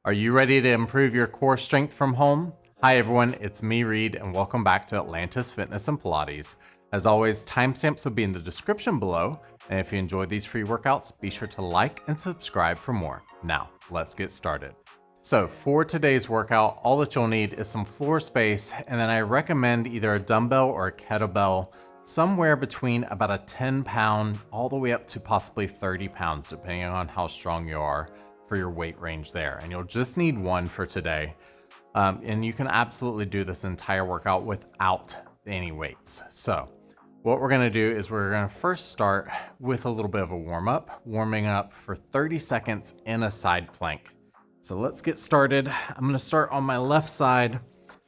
Are you ready to improve your core strength from home? Hi everyone, it's me Reed and welcome back to Atlantis Fitness and Pilates. As always, timestamps will be in the description below, and if you enjoyed these free workouts, be sure to like and subscribe for more. Now, let's get started. So for today's workout, all that you'll need is some floor space, and then I recommend either a dumbbell or a kettlebell, somewhere between about a 10-pound all the way up to possibly 30 pounds, depending on how strong you are for your weight range there. And you'll just need one for today. And you can absolutely do this entire workout without any weights. So what we're gonna do is we're gonna first start with a little bit of a warming up for 30 seconds in a side plank. So let's get started. I'm gonna start on my left side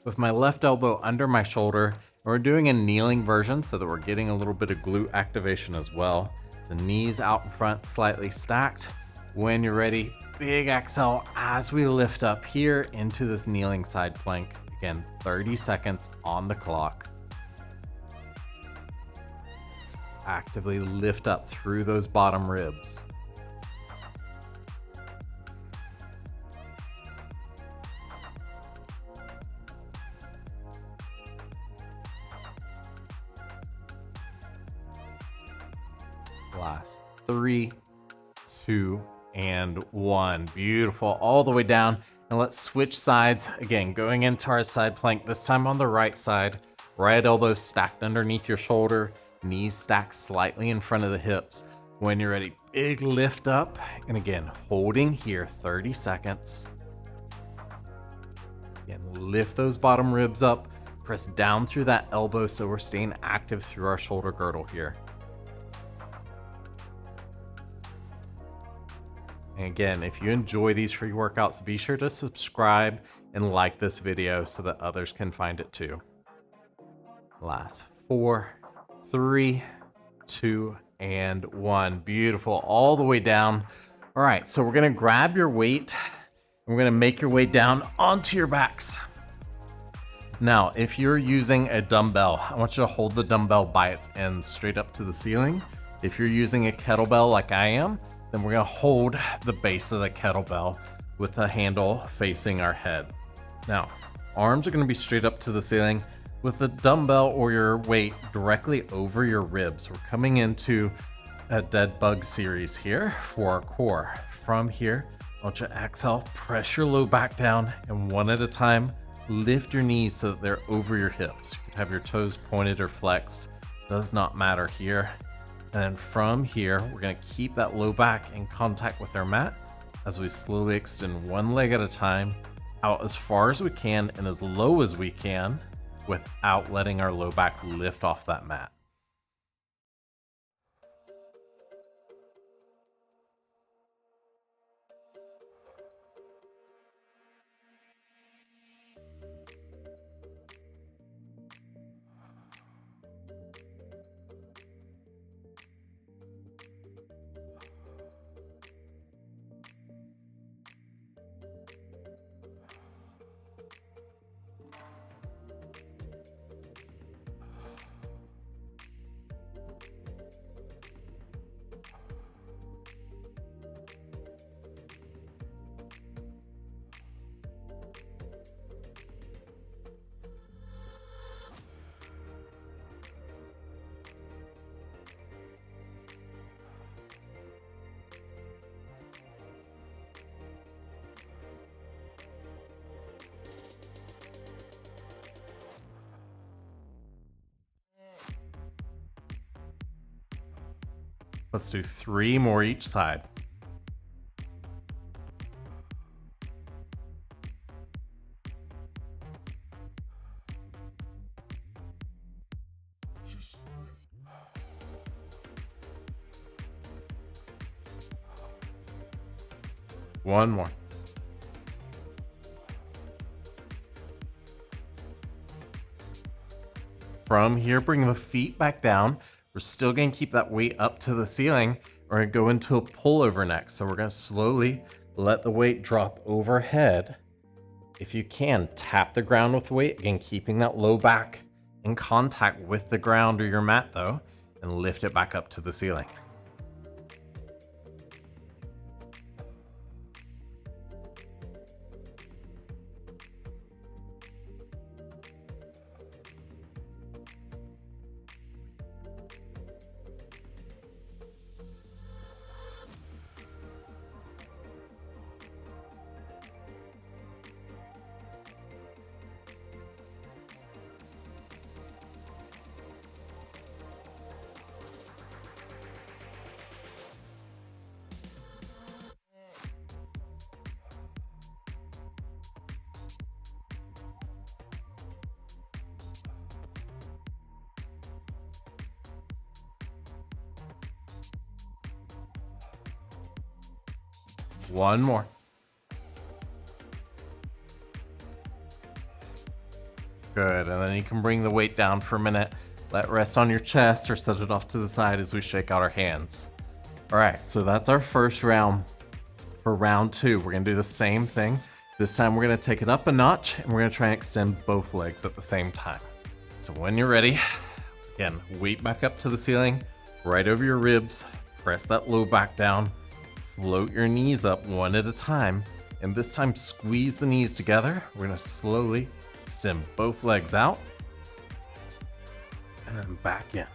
with my left elbow under my shoulder. And we're doing a kneeling version so that we're getting a little bit of glute activation as well. So knees out in front, slightly stacked. When you're ready, big exhale as we lift up here into this kneeling side plank. Again, 30 seconds on the clock. Actively lift up through those bottom ribs. Last 3, 2, and 1. Beautiful. All the way down. And let's switch sides. Again, going into our side plank, this time on the right side. Right elbow stacked underneath your shoulder. Knees stacked slightly in front of the hips. When you're ready, big lift up. And again, holding here 30 seconds. Again, lift those bottom ribs up. Press down through that elbow so we're staying active through our shoulder girdle here. And again, if you enjoy these free workouts, be sure to subscribe and like this video so that others can find it too. Last 4, 3, 2, and 1. Beautiful. All the way down. All right, so we're gonna grab your weight and we're gonna make your way down onto your backs. Now, if you're using a dumbbell, I want you to hold the dumbbell by its end straight up to the ceiling. If you're using a kettlebell like I am, then we're gonna hold the base of the kettlebell with the handle facing our head. Now, arms are gonna be straight up to the ceiling with the dumbbell or your weight directly over your ribs. We're coming into a dead bug series here for our core. From here, I want you to exhale, press your low back down, and one at a time, lift your knees so that they're over your hips. You can have your toes pointed or flexed, does not matter here. And then from here, we're gonna keep that low back in contact with our mat as we slowly extend one leg at a time, out as far as we can and as low as we can without letting our low back lift off that mat. Let's do 3 more each side. One more. From here, bring the feet back down. We're still gonna keep that weight up to the ceiling. We're gonna go into a pullover next. So we're gonna slowly let the weight drop overhead. If you can, tap the ground with weight, again, keeping that low back in contact with the ground or your mat though, and lift it back up to the ceiling. One more. Good, and then you can bring the weight down for a minute. Let it rest on your chest or set it off to the side as we shake out our hands. All right, so that's our first round. For round 2, we're gonna do the same thing. This time we're gonna take it up a notch and we're gonna try and extend both legs at the same time. So when you're ready, again, weight back up to the ceiling, right over your ribs, press that low back down, float your knees up one at a time, and this time squeeze the knees together. We're gonna slowly extend both legs out, and then back in.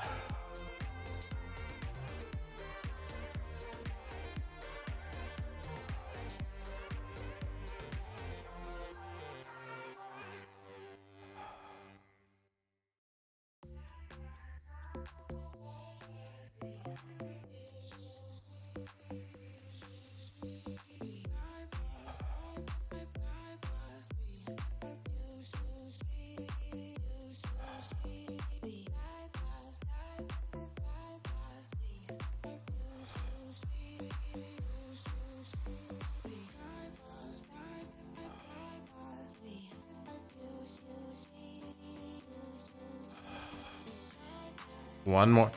One more.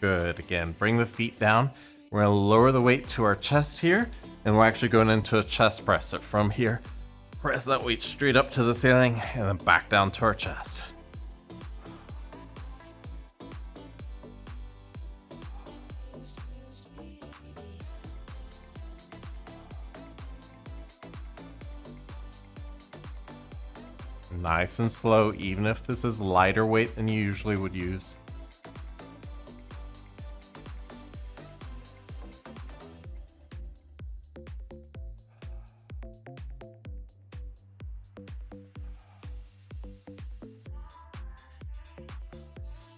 Good, again, bring the feet down. We're gonna lower the weight to our chest here, and we're actually going into a chest press. So from here, press that weight straight up to the ceiling, and then back down to our chest. Nice and slow, even if this is lighter weight than you usually would use.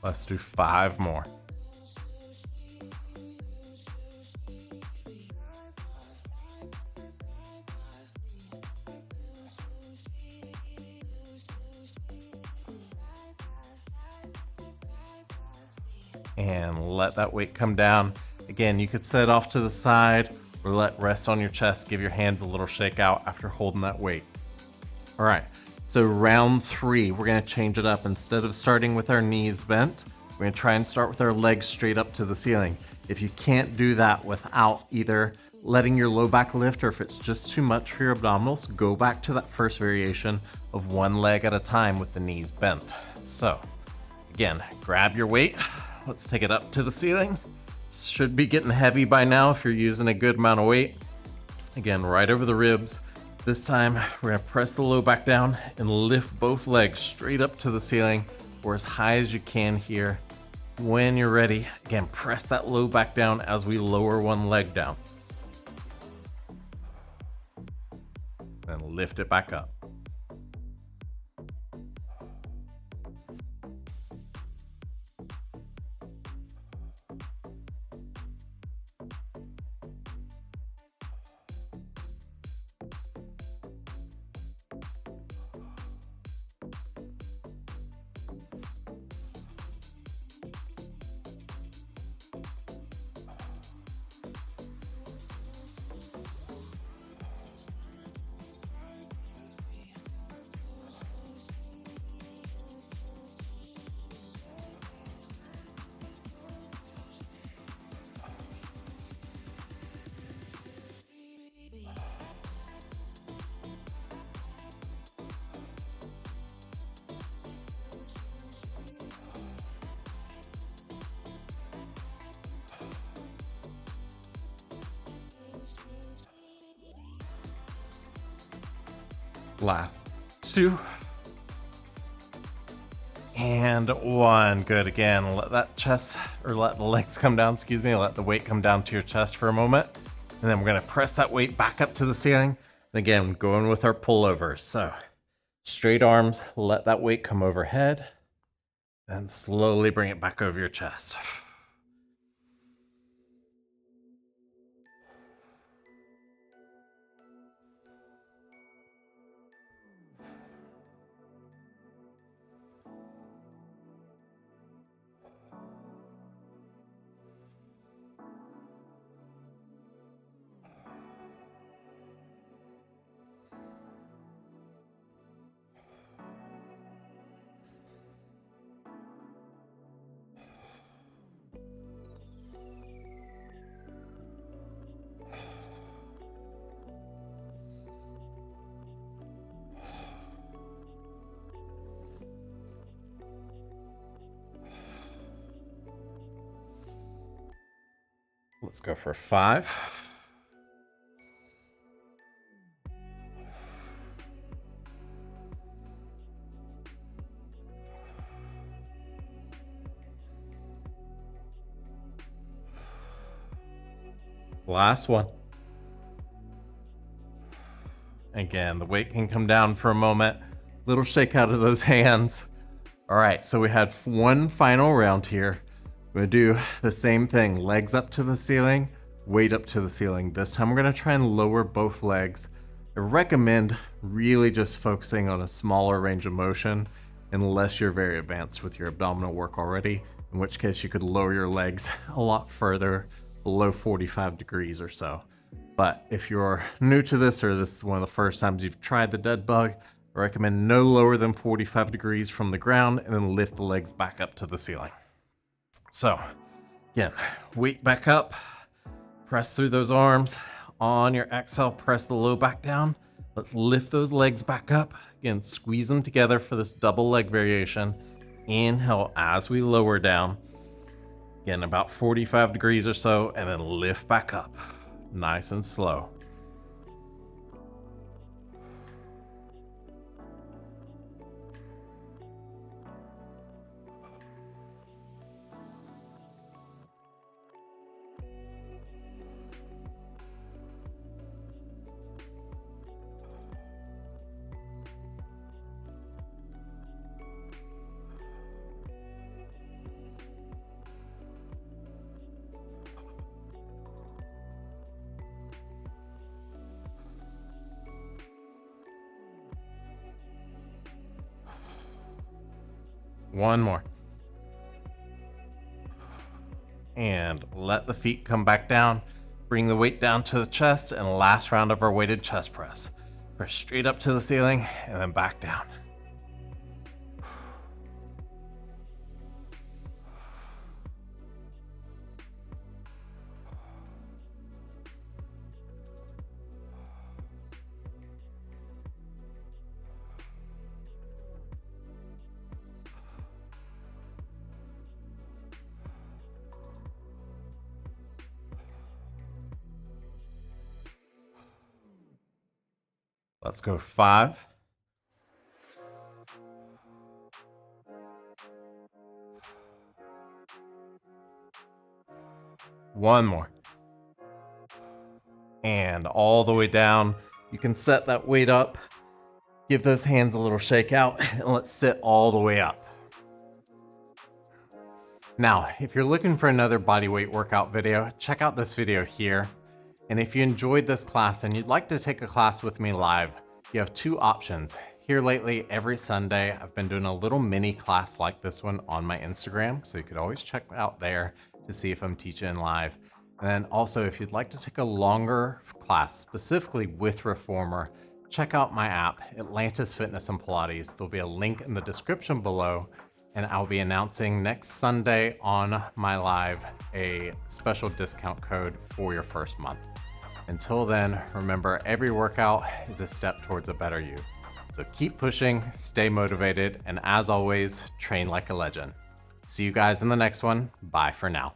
Let's do 5 more. And let that weight come down. Again, you could set it off to the side or let it rest on your chest. Give your hands a little shake out after holding that weight. All right, so round 3, we're gonna change it up. Instead of starting with our knees bent, we're gonna try and start with our legs straight up to the ceiling. If you can't do that without either letting your low back lift or if it's just too much for your abdominals, go back to that first variation of one leg at a time with the knees bent. So again, grab your weight. Let's take it up to the ceiling. Should be getting heavy by now if you're using a good amount of weight. Again, right over the ribs. This time, we're gonna press the low back down and lift both legs straight up to the ceiling or as high as you can here. When you're ready, again, press that low back down as we lower one leg down. And lift it back up. Last 2 and 1. Good. Again, let that chest or let the legs come down, excuse me, let the weight come down to your chest for a moment, and then we're going to press that weight back up to the ceiling. And again, going with our pullovers. So straight arms, let that weight come overhead, and slowly bring it back over your chest. Let's go for 5. Last one. Again, the weight can come down for a moment. Little shake out of those hands. All right, so we had one final round here. We're gonna do the same thing, legs up to the ceiling, weight up to the ceiling. This time we're gonna try and lower both legs. I recommend really just focusing on a smaller range of motion unless you're very advanced with your abdominal work already, in which case you could lower your legs a lot further, below 45 degrees or so. But if you're new to this, or this is one of the first times you've tried the dead bug, I recommend no lower than 45 degrees from the ground and then lift the legs back up to the ceiling. So again, weight back up, press through those arms. On your exhale, press the low back down. Let's lift those legs back up. Again, squeeze them together for this double leg variation. Inhale as we lower down. Again, about 45 degrees or so, and then lift back up. Nice and slow. One more. And let the feet come back down. Bring the weight down to the chest, and last round of our weighted chest press. Press straight up to the ceiling and then back down. Let's go 5. One more. And all the way down. You can set that weight up. Give those hands a little shake out, and let's sit all the way up. Now, if you're looking for another bodyweight workout video, check out this video here. And if you enjoyed this class and you'd like to take a class with me live, you have 2 options. Here lately, every Sunday, I've been doing a little mini class like this one on my Instagram, so you could always check out there to see if I'm teaching live. And then also, if you'd like to take a longer class, specifically with Reformer, check out my app, Atlantis Fitness and Pilates. There'll be a link in the description below, and I'll be announcing next Sunday on my live a special discount code for your first month. Until then, remember, every workout is a step towards a better you. So keep pushing, stay motivated, and as always, train like a legend. See you guys in the next one. Bye for now.